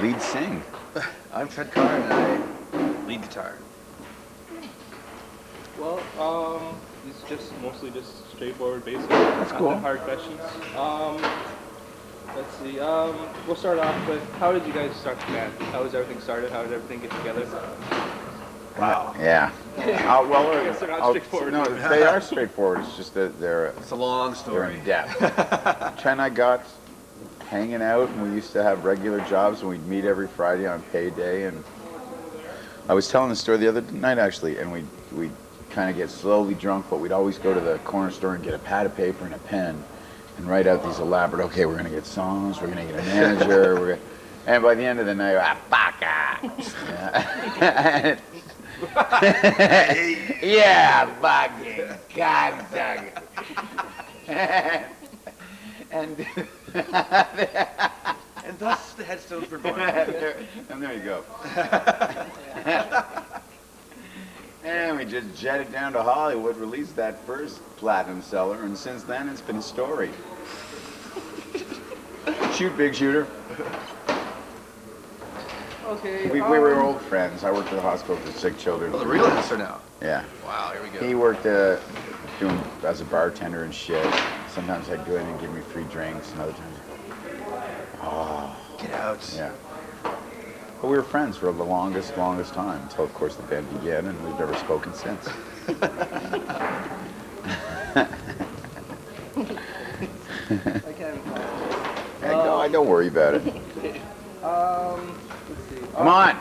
lead sing. I'm Trent Carr and I lead guitar. Well, it's just mostly just straightforward basic. That's cool. Not hard questions. Let's see. We'll start off with how did you guys start the band? How was everything started? How did everything get together? Wow. Yeah. Well, I guess they're not straightforward. No, they are straightforward. It's just that It's a long they're story. in depth. Trent and I got hanging out, and we used to have regular jobs, and we'd meet every Friday on payday. And I was telling the story the other night, actually, and we'd kind of get slowly drunk, but we'd always go to the corner store and get a pad of paper and a pen and write out these elaborate, okay, we're going to get songs, we're going to get a manager, and by the end of the night, baka! Yeah. Yeah, fucking God dang it. And thus the Headstones were born. and there you go. And we just jetted down to Hollywood, released that first platinum seller, and since then it's been a story. Shoot, big shooter. Okay. We were old friends. I worked at the hospital for sick children. Oh, the real answer now. Yeah. Wow, here we go. He worked doing as a bartender and shit. Sometimes I'd go in and give me free drinks, and other times, oh, Get out. yeah. But we were friends for the longest time until, of course, the band began, and we've never spoken since. I can't. Don't worry about it. Let's see. Come on.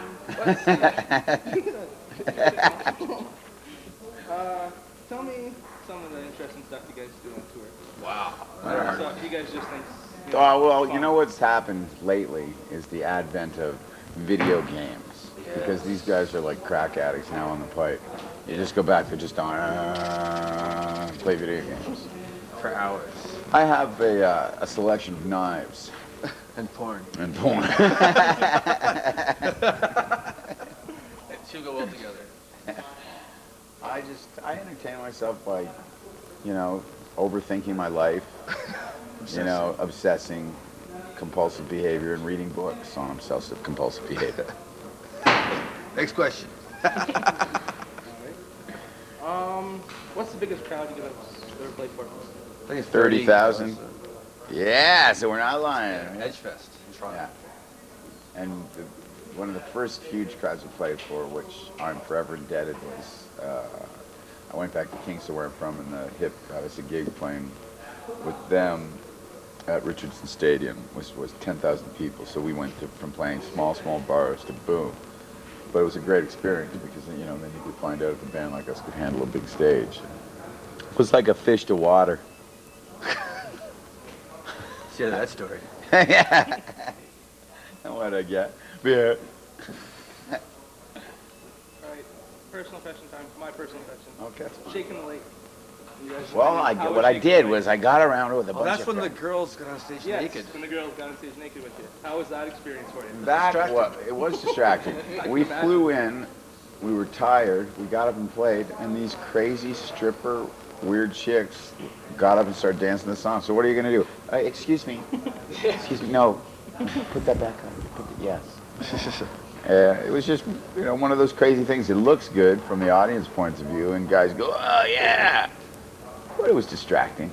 Tell me some of the interesting stuff you guys do on tour. Wow. So you guys just think. Oh, well, you know what's happened lately is the advent of video games. Because these guys are like crack addicts now on the pipe. You just go back, they're just on, play video games. For hours. I have a selection of knives. And porn. And porn. Two go well together. I entertain myself by, overthinking my life, obsessing compulsive behavior and reading books on obsessive compulsive behavior. Next question. What's the biggest crowd you guys ever played for? I think it's 30,000. Yeah, so we're not lying. Edgefest in Toronto. Yeah. And one of the first huge crowds we played for, which I'm forever indebted, was I went back to Kingston, where I'm from, and the hip got us a gig playing with them at Richardson Stadium, which was 10,000 people. So we went from playing small bars to boom. But it was a great experience because then you could find out if a band like us could handle a big stage. It was like a fish to water. See that story. Yeah. And what'd I get? Yeah. Alright, personal question time. My personal question. Okay. Shaking the lake. You guys Well, how what I Shaking did the was Lake? I got around with a bunch That's of when the friends. girls got on stage Yes, naked. when the girls got on stage naked with you. How was that experience for you? It was distracting. We flew in, we were tired, we got up and played, and these crazy stripper, weird chicks got up and started dancing the song. So what are you going to do? Excuse me. Excuse me. No. Put that back on. Yes. It was just, one of those crazy things. It looks good from the audience point of view, and guys go, oh, yeah. But it was distracting.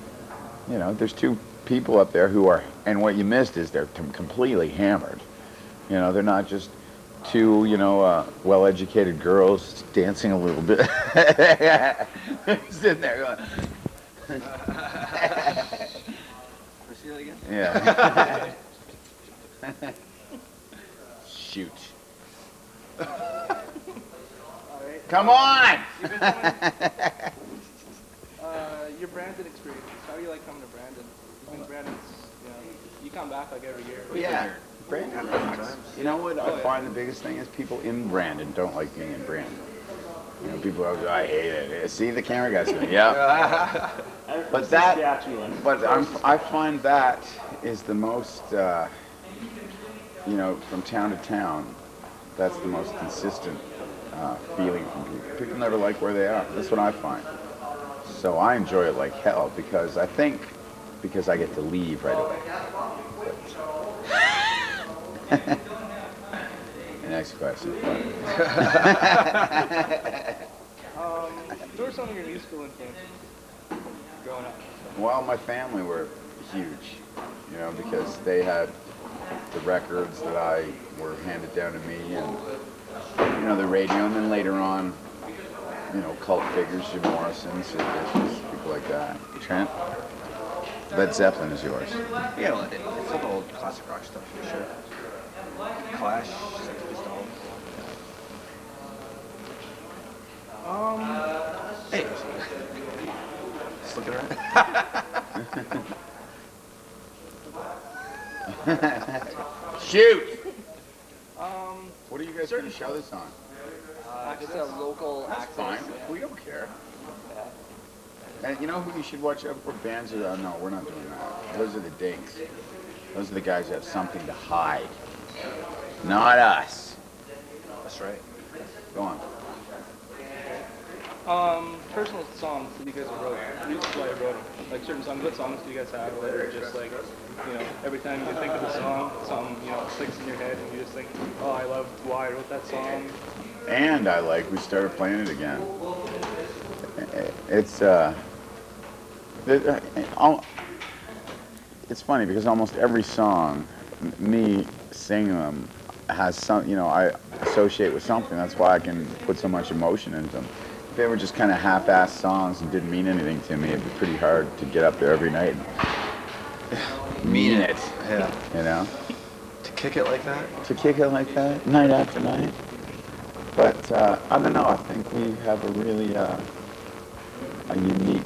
There's two people up there who are, and what you missed is they're completely hammered. They're not just two, well-educated girls dancing a little bit. Sitting there going. See that again? Yeah. Shoot. Come on! Your Brandon experience. How do you like coming to Brandon? I mean, Brandon's, you come back like every year. Yeah. Brandon. You know what I find the biggest thing is people in Brandon don't like being in Brandon. People are like, I hate it. See the camera guys going, yeah. But I find that is the most, from town to town, that's the most consistent feeling from people. People never like where they are. That's what I find. So I enjoy it like hell because I get to leave right away. next question. Who are some of your musical influences growing up? Well, my family were huge, you know, because they had the records that I were handed down to me, and you know, the radio, and then later on, you know, cult figures, Jim Morrison, Sid Vicious, people like that. Trent? Led Zeppelin is yours. Yeah, well, it's all the old classic rock stuff for sure. Clash, Sex Pistols. Hey. Just looking around. Shoot! What are you guys going to show this on? Just a local That's fine. access. We don't care. And you know who you should watch out for? Bands are, no, we're not doing that. Those are the dinks. Those are the guys who have something to hide. Not us. That's right. Go on. Personal songs that you guys have wrote. Reasons why you wrote them. Like certain songs. What songs do you guys have that are just like, you know, every time you think of the song, something, you know, clicks in your head and you just think, oh, I love why I wrote that song. And we started playing it again. It's funny because almost every song, me singing them, has some, you know, I associate with something. That's why I can put so much emotion into them. If they were just kind of half-assed songs and didn't mean anything to me, it'd be pretty hard to get up there every night and mean it. Yeah. You know? To kick it like that? To kick it like that, night after night. But I don't know. I think we have a really a unique.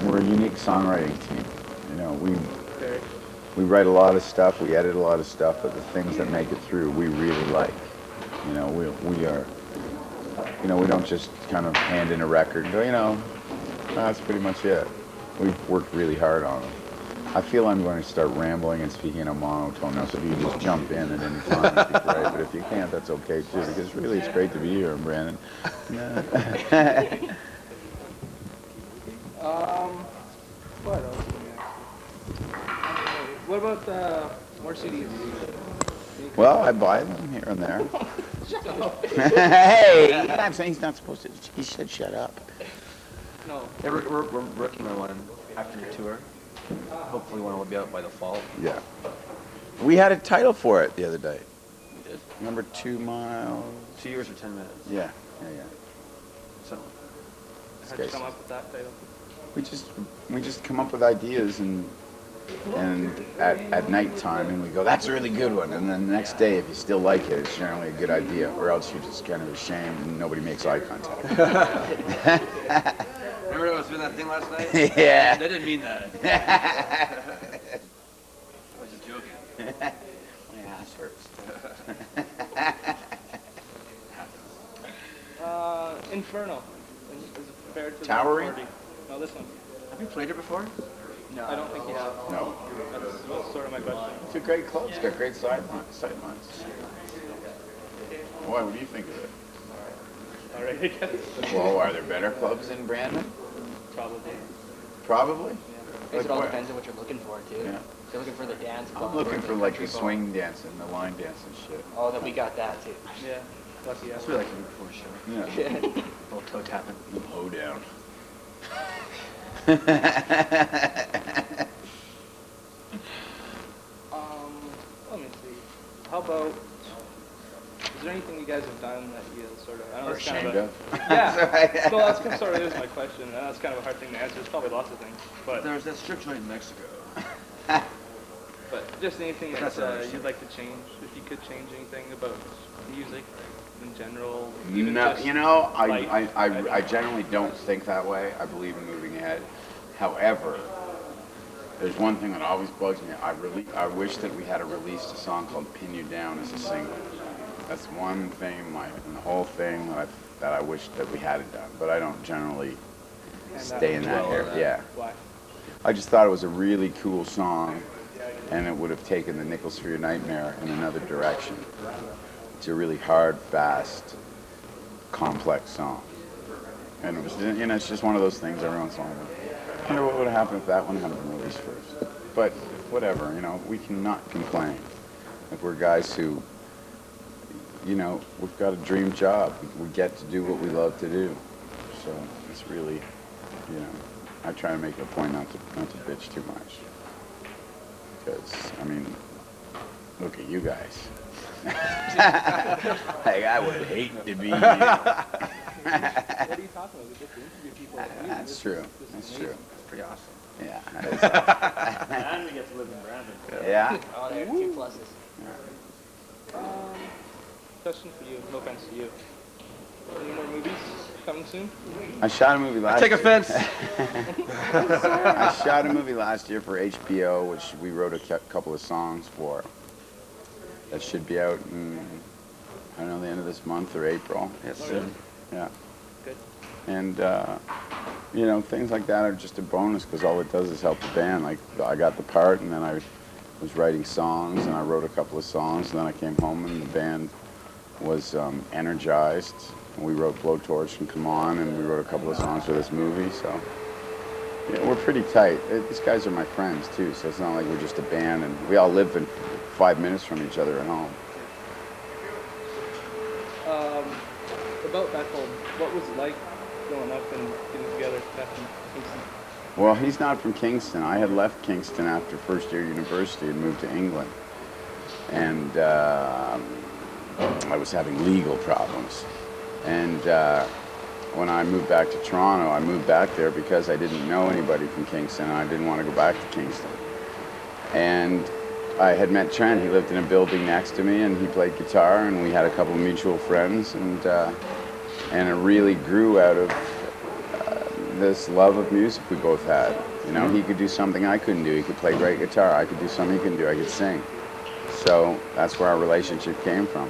We're a unique songwriting team. You know, we write a lot of stuff, we edit a lot of stuff, but the things that make it through, we really like. You know, we are. You know, we don't just kind of hand in a record and go, you know, that's pretty much it. We've worked really hard on it. I feel I'm going to start rambling and speaking in a monotone now, so if you can just jump in at any time, it'd be great. But if you can't, that's okay too, because really it's great to be here, Brandon. What else can we ask? What about more CDs? Well, I buy them here and there. Hey, I'm saying he's not supposed to. He said shut up. No. Yeah, we're working on one after the tour. Hopefully one will be out by the fall. Yeah. We had a title for it the other day. We did. Remember 2 miles? 2 years or 10 minutes. Yeah. So, How'd you come up with that title? We just come up with ideas and at night time and we go, that's a really good one. And then the next day, if you still like it, it's generally a good idea, or else you're just kind of ashamed and nobody makes eye contact. remember I was doing that thing last night? Yeah. I didn't mean that. I was just joking. My ass hurts. Inferno. Is it compared to Towering? the 40? No, this one. Have you played it before? No. I don't think you have. No. That's sort of my question. It's a great club. It's got great sight lines. Boy, what do you think of it? All right, I guess. Well, are there better clubs in Brandon? Probably. Probably. I guess it all where? depends on what you're looking for, too. Yeah. If you're looking for the dance club. I'm looking or for the like the country club. swing dance and the line dance and shit. Oh, then we got that, too. Yeah. Lucky That's us. what we like to do before a show. Yeah. A little toe tapping. Low down. Let me see. How about? Is there anything you guys have done that you sort of? I don't know. Or It's kind ashamed of. of? Yeah. Well, that's kind of sort of is my question. And that's kind of a hard thing to answer. There's probably lots of things, but There's that strip joint in Mexico. just anything that That's another you'd like to change, if you could change anything about music in general. No, just you know, life. I generally don't think that way. I believe in moving ahead. However, there's one thing that always bugs me. I wish that we had released a song called "Pin You Down" as a single. That's one thing in the whole thing that I wish that we had it done. But I don't generally stay in that area. Yeah. Why? I just thought it was a really cool song, and it would have taken the Nickels for Your Nightmare in another direction. It's a really hard, fast, complex song. And it was, you know, it's just one of those things every once in a while. I wonder what would have happened if that one had been released first. But whatever, you know, we cannot complain. Like we're guys who, you know, we've got a dream job. We get to do what we love to do. So it's really, you know, I try to make it a point not to bitch too much. Because, I mean, look at you guys. Like, I would hate to be you. What are you talking about? We get to interview people like you. That's true. That's true. That's pretty awesome. Yeah. That is And we get to live in Brandon. yeah. Oh, there are 2 pluses. Question for you, no offense to you. Any more movies coming soon? I shot a movie last Take year. offense. I shot a movie last year for HBO, which we wrote a couple of songs for. That should be out in, I don't know, the end of this month or April. Yes, Oh, sir. really? Yeah. Good. And, you know, things like that are just a bonus because all it does is help the band. Like, I got the part and then I was writing songs and I wrote a couple of songs and then I came home and the band was energized. And we wrote Blowtorch and Come On and we wrote a couple of songs for this movie. So, yeah, we're pretty tight. These guys are my friends too, so it's not like we're just a band and we all live in 5 minutes from each other at home. About back home, what was it like growing up and getting together after Kingston? Well, he's not from Kingston. I had left Kingston after first year university and moved to England. And I was having legal problems. And when I moved back to Toronto, I moved back there because I didn't know anybody from Kingston and I didn't want to go back to Kingston. And I had met Trent. He lived in a building next to me and he played guitar and we had a couple of mutual friends and it really grew out of this love of music we both had. You know, he could do something I couldn't do. He could play great guitar. I could do something he couldn't do. I could sing. So that's where our relationship came from.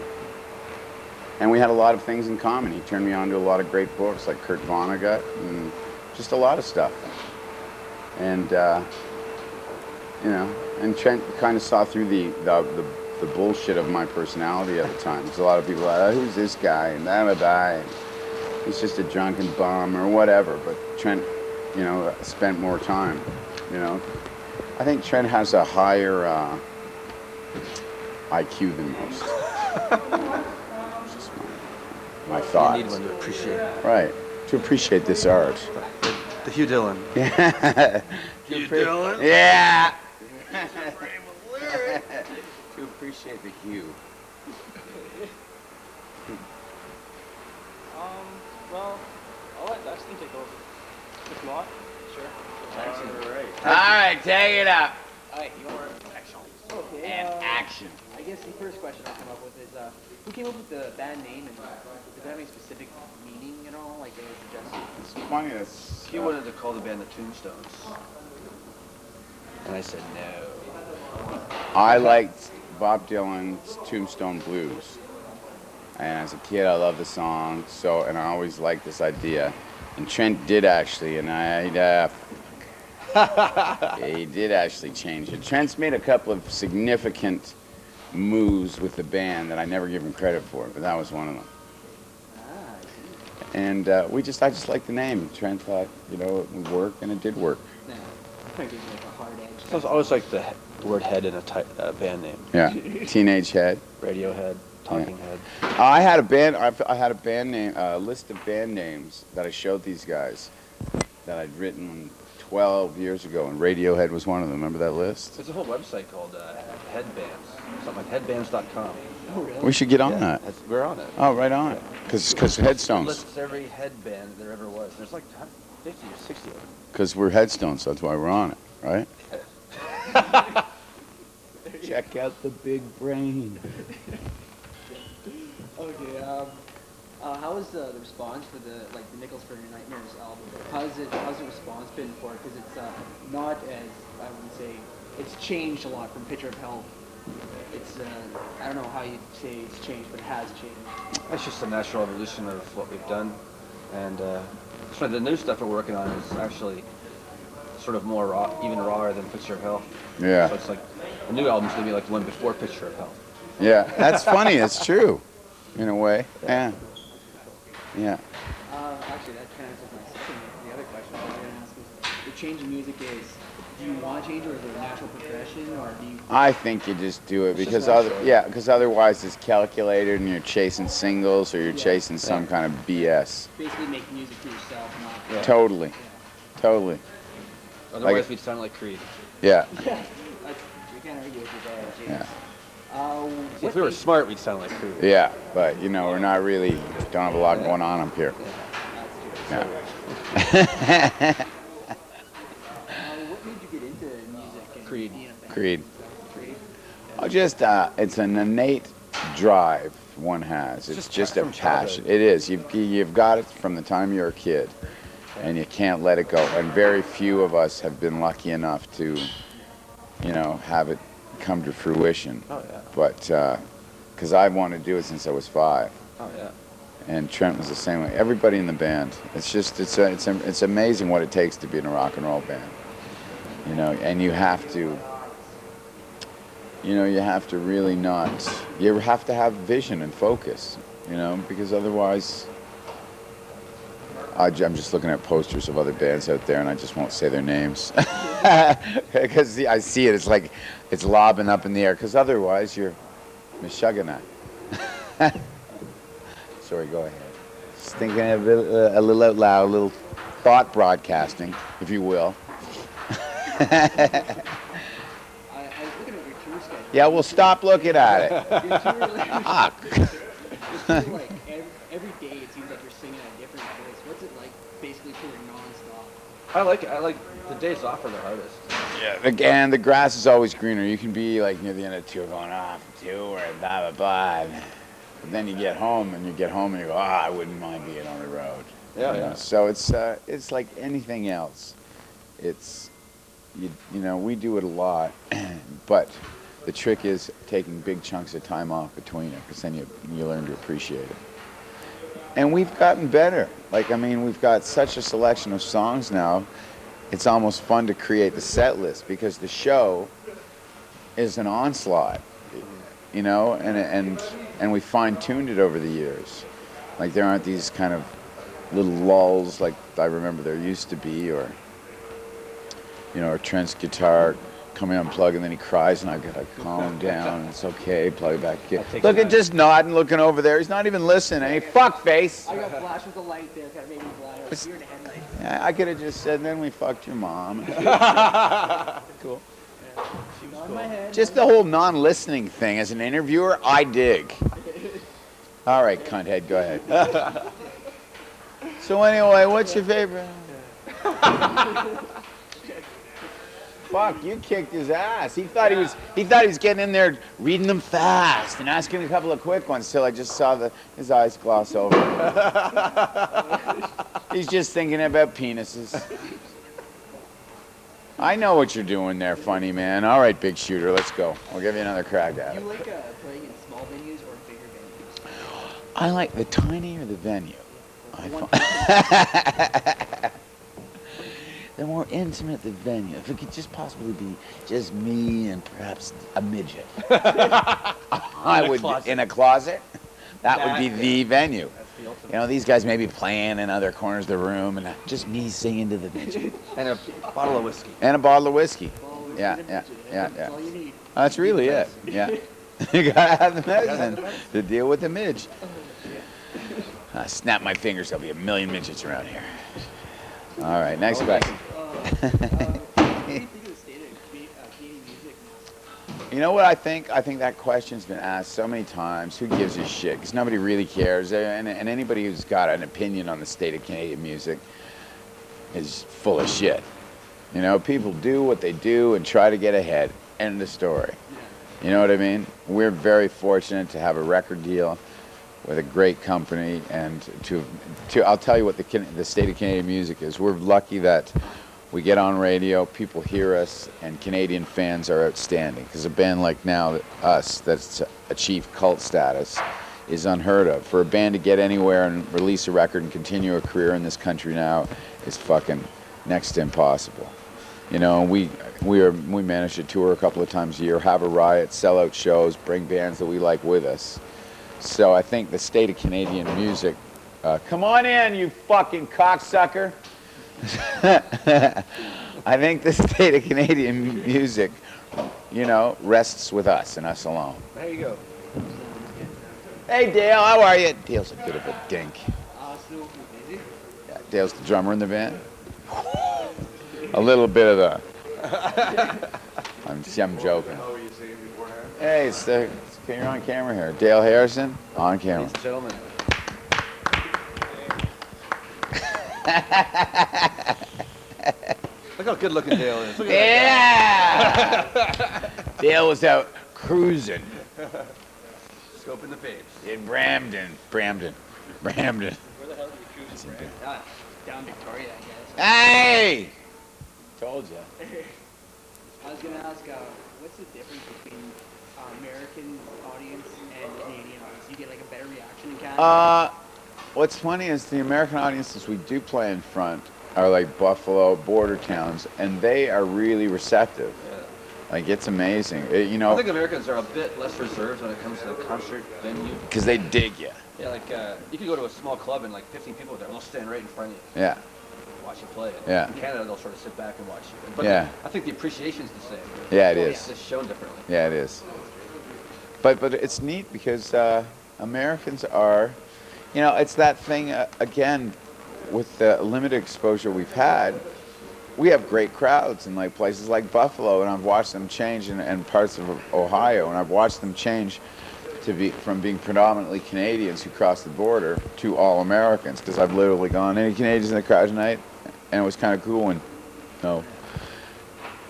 And we had a lot of things in common. He turned me on to a lot of great books like Kurt Vonnegut and just a lot of stuff. And, you know, and Trent kind of saw through the bullshit of my personality at the time. Because a lot of people are like, oh, who's this guy? And blah. He's just a drunken bum or whatever. But Trent, you know, spent more time, you know. I think Trent has a higher IQ than most. Just my thoughts. You need one to appreciate. Right. To appreciate this art. The Hugh Dillon. Yeah. Hugh Dillon? Yeah. To appreciate the hue. Well, I'll let Dustin take over. If you want. Sure. All right, take it up. Alright, your action. Okay, And action. I guess the first question I'll come up with is, who came up with the band name and does it have any specific meaning at all? Like, they were suggested? It's funny. That's He wanted to call the band the Tombstones. And I said no. I liked Bob Dylan's Tombstone Blues. And as a kid, I loved the song. So, and I always liked this idea. And Trent did actually, and he did actually change it. Trent's made a couple of significant moves with the band that I never give him credit for, but that was one of them. And I just liked the name. Trent thought, you know, it would work, and it did work. No. Kind of gives you like a hard edge. I was always like the word head in a band name. Yeah, Teenage Head. Radiohead, Talking Head. I had a band. I had a band name, a list of band names that I showed these guys that I'd written 12 years ago, and Radiohead was one of them. Remember that list? There's a whole website called Headbands, something like headbands.com. Oh, really? We should get on Yeah, that. we're on it. Oh, right on it. Because Headstones. Lists every headband there ever was. There's like 50 or 60 of them. Because we're Headstones, so that's why we're on it, right? Check out the big brain. Okay, how was the response for the Nichols for Your Nightmares album? How's the response been for it? Because it's not as, I wouldn't say, it's changed a lot from Picture of Hell. It's, I don't know how you'd say it's changed, but it has changed. That's just a natural evolution of what we've done. And so the new stuff we're working on is actually sort of more raw, even rawer than Picture of Hell. Yeah. So it's like, the new album's going to be like the one before Picture of Hell. Yeah, that's funny. It's true, in a way. Yeah. Yeah. Actually, that kind of answers the other question I was going to ask is, the change in music is do you want to change, or is it a natural progression, or do you? I think you just do it It's because just natural. because otherwise it's calculated and you're chasing singles or you're Yeah. chasing some kind of BS. Basically make music for yourself, not. Yeah. Totally, Yeah. totally. Otherwise, Like- we'd sound like Creed. Yeah, Yeah. We can't argue with you there, James. yeah, See, if we were smart, we'd sound like Creed. yeah. But you know, we're not really don't have a lot going on up here. That's true. Yeah. What made you get into music and Creed. being a band? Creed. Creed. Oh, just it's an innate drive one has. It's just just a from passion. childhood. It is. You've got it from the time you're a kid, and you can't let it go. And very few of us have been lucky enough to, you know, have it come to fruition. Oh yeah. But because I've wanted to do it since I was 5, Oh yeah. and Trent was the same way. Everybody in the band. It's just it's amazing what it takes to be in a rock and roll band. You know, and you have to. You know, you have to really not. You have to have vision and focus. You know, because otherwise. I'm just looking at posters of other bands out there, and I just won't say their names because I see it. It's like it's lobbing up in the air. Because otherwise, you're Meshuggah. Sorry, go ahead. Just thinking a little out loud, a little thought broadcasting, if you will. I was looking at your tour schedule. Yeah, well, stop looking at it. Your tour, Fuck. like every day, it seems like you're singing at a different voice. What's it like, basically touring nonstop? I like it. I like the days off are the hardest. Yeah, and the grass is always greener. You can be like near the end of the tour going off tour and blah blah blah. But then you get home and you go, I wouldn't mind being on the road. Yeah, You know, yeah. So it's like anything else. It's you know, we do it a lot, but the trick is taking big chunks of time off between it, because then you learn to appreciate it. And we've gotten better. Like, I mean, we've got such a selection of songs now. It's almost fun to create the set list, because the show is an onslaught, you know, and we fine-tuned it over the years. Like, there aren't these kind of little lulls like I remember there used to be, or, you know, or Trent's guitar coming unplugged and then he cries and I gotta calm down. It's okay, plug it back again. takes Look time. at just nodding, looking over there. He's not even listening. Hey, fuck face. I got flashed with a light there, kind of made me blind. I was here in a headlight. Yeah, I could have just said, then we fucked your mom. Cool. On my head. Just the whole non-listening thing as an interviewer, I dig. All right, cunthead, go ahead. So anyway, what's your favorite? Fuck, you kicked his ass. He thought he was getting in there reading them fast and asking a couple of quick ones till I just saw his eyes gloss over. He's just thinking about penises. I know what you're doing there, funny man. All right, big shooter, let's go. I'll give you another crack at Do it. you like playing in small venues or bigger venues? I like the tinier the venue. I One- The more intimate the venue. If it could just possibly be just me and perhaps a midget. I would closet. in a closet. That would be That- the venue. That's the ultimate. You know, these guys may be playing in other corners of the room, and just me singing to the midget And a bottle of whiskey. and a bottle of whiskey. Well, it's Yeah, good yeah, to- yeah, That's yeah. all you need. That's really it. Yeah, you gotta have the medicine to deal with the midge. I snap my fingers. There'll be a million midgets around here. All right, next question. What do you think of the state of Canadian music now? You know what I think? I think that question's been asked so many times. Who gives a shit? Because nobody really cares. And anybody who's got an opinion on the state of Canadian music is full of shit. You know, people do what they do and try to get ahead. End of story. You know what I mean? We're very fortunate to have a record deal with a great company, and I'll tell you what the state of Canadian music is. We're lucky that we get on radio, people hear us, and Canadian fans are outstanding. Because a band like us that's achieved cult status is unheard of. For a band to get anywhere and release a record and continue a career in this country now is fucking next to impossible. You know, we manage to tour a couple of times a year, have a riot, sell out shows, bring bands that we like with us. So I think the state of Canadian music, come on in, you fucking cocksucker. I think the state of Canadian music, rests with us and us alone. There you go. Hey, Dale, how are you? Dale's a bit of a dink. So busy. Yeah, Dale's the drummer in the band. A little bit of the. I'm joking. Hey, you're on camera here. Dale Harrison, on camera. Ladies and gentlemen. Look how good looking Dale is. Look at Yeah! Dale was out cruising that. Scoping the page. in Brampton. Where the hell are you cruising, Brad? Down Victoria, I guess. Hey! Told you. I was gonna ask, what's the difference between American audience and Canadian audience? You get like a better reaction in Canada. What's funny is the American audiences we do play in front are like Buffalo, border towns, and they are really receptive. Yeah. Like, it's amazing. I think Americans are a bit less reserved when it comes to the concert venue. Because they dig you. Yeah, like you could go to a small club and like 15 people there, and they'll stand right in front of you. Yeah. Watch you play. Yeah. In Canada, they'll sort of sit back and watch you. But Yeah. I think the appreciation's the same. Yeah, it It's is. just shown differently. Yeah, it is. But it's neat because Americans are, it's that thing, again, with the limited exposure we've had, we have great crowds in like places like Buffalo, and I've watched them change, and parts of Ohio, and I've watched them change from being predominantly Canadians who crossed the border to all Americans, because I've literally gone, any Canadians in the crowd tonight? And it was kind of cool, and no.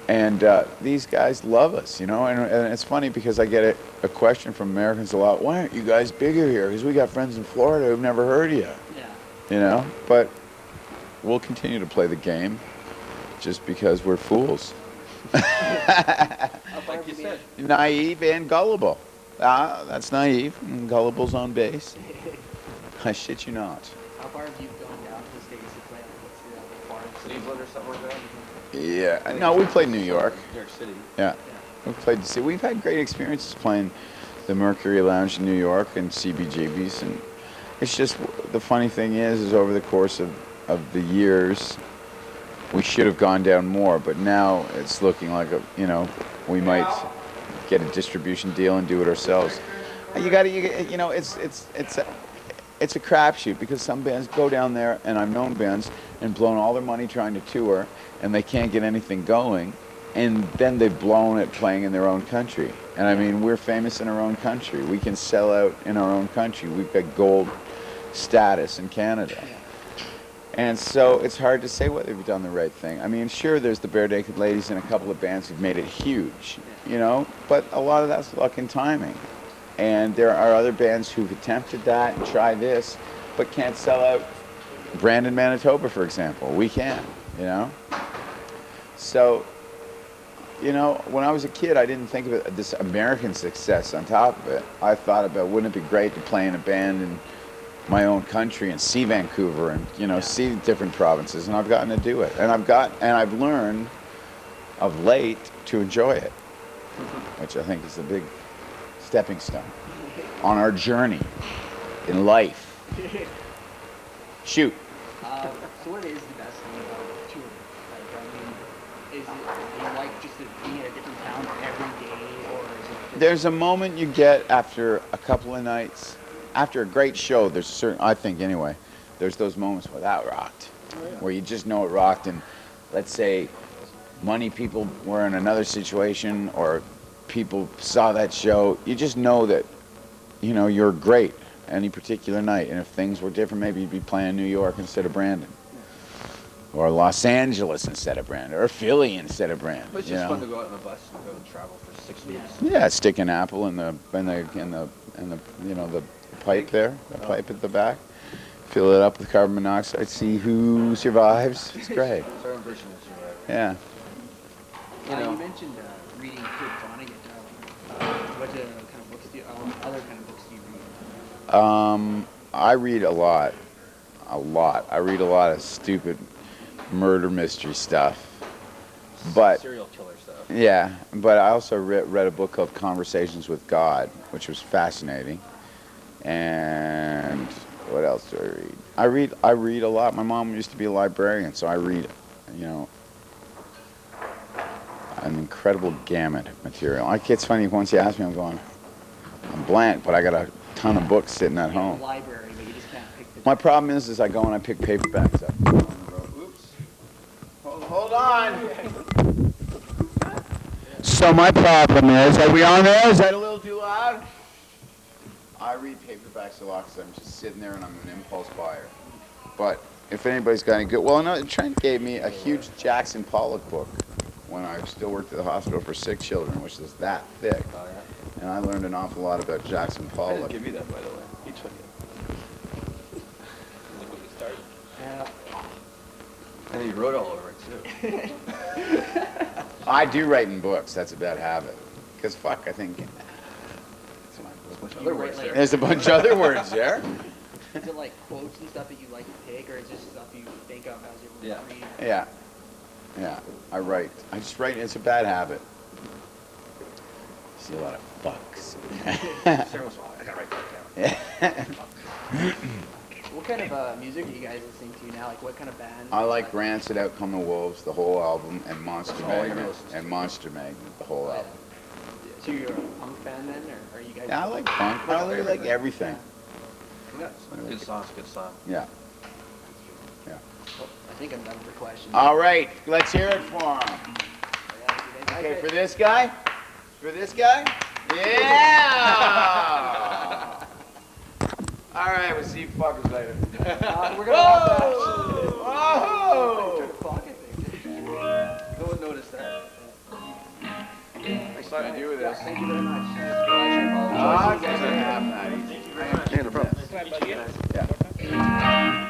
And these guys love us, and it's funny because I get a question from Americans a lot, why aren't you guys bigger here? Because we got friends in Florida who've never heard of you. Yeah. But we'll continue to play the game just because we're fools. Like you said. Naive and gullible. That's naive, and gullible's on bass. I shit you not. How far have you gone down to the States to play? What's the farthest? Cleveland or something like that. Yeah. No, we played New York. New York City. Yeah. We've played the city. We've had great experiences playing the Mercury Lounge in New York and CBGB's, and it's just, the funny thing is over the course of the years, we should have gone down more, but now it's looking like we might get a distribution deal and do it ourselves. It's a crapshoot, because some bands go down there, and I've known bands and blown all their money trying to tour, and they can't get anything going, and then they've blown it playing in their own country. And I mean, we're famous in our own country. We can sell out in our own country. We've got gold status in Canada. And so it's hard to say whether we've done the right thing. I mean, sure, there's the Bare Naked Ladies and a couple of bands who've made it huge, but a lot of that's luck and timing. And there are other bands who've attempted that and tried this, but can't sell out. Brandon, Manitoba, for example. We can, So, when I was a kid, I didn't think of it, this American success on top of it. I thought about, wouldn't it be great to play in a band in my own country and see Vancouver and, see different provinces, and I've gotten to do it. And I've learned of late to enjoy it, which I think is the big stepping stone on our journey in life. Shoot. So what is the best thing about touring? Is it, do you like just being at a different town every day, or is it... There's a moment you get after a couple of nights, after a great show, there's certain, I think anyway, there's those moments where that rocked, where you just know it rocked, and let's say money people were in another situation, or people saw that show, you just know that, you're great any particular night, and if things were different, maybe you'd be playing New York instead of Brandon, or Los Angeles instead of Brandon, or Philly instead of Brandon. But it's just fun to go out on a bus and go and travel for 6 weeks. Yeah, stick an apple in the pipe there, the pipe at the back. Fill it up with carbon monoxide. See who survives. It's great. It's our own version of survival. Yeah. You mentioned reading Kurt Vonnegut. What kind of books do you? Other kind of books do you read? I read a lot. I read a lot of stupid murder mystery stuff. But Serial killer stuff. yeah, but I also read a book called Conversations with God, which was fascinating. And what else do I read? I read a lot. My mom used to be a librarian, so I read, an incredible gamut of material. It's funny, once you ask me, I'm blank, but I got a ton of books sitting at You have home. a library, but you just can't pick the. My problem is I go and I pick paperbacks up. Oops. Hold on. So my problem is, are we on there? Is that a little too loud? I read paperbacks a lot because I'm just sitting there and I'm an impulse buyer. But if anybody's got any good, well, no, Trent gave me a huge Jackson Pollock book when I still worked at the hospital for sick children, which is that thick. Oh, yeah. And I learned an awful lot about Jackson I didn't Pollock. give you that, by the way. He took it. Look what we started. Yeah. And he wrote all over it, too. I do write in books. That's a bad habit. Because fuck, I think Other words like- there. there's a bunch of other words there. Is it like quotes and stuff that you like to pick, or is it just stuff you think of as you're Yeah. reading? Yeah. Yeah, I write. I just write. It's a bad habit. See a lot of fucks. Sarah was I gotta write that down. What kind of music are you guys listening to now? Like, what kind of band? I like Rancid, Out Come the Wolves, the whole album, and Monster That's all you Magnet, listen to. and Monster Magnet, the whole album. So you're a punk fan then, or are you guys? Yeah, I like punk. I really like everything. Yeah, good songs, good song. Yeah. Yeah. Oh, I think I'm done with the questions. All right, let's hear it for him. Yeah, Okay, for this guy? For this guy? Yeah! All right, we'll see you fuckers later. We're gonna have that. Whoa! Turn the clock, I think. No one noticed that. Nice to do with this. Thank you very much. Ah, guys are half that easy. Yeah, no problem. Can I bug you? Yeah.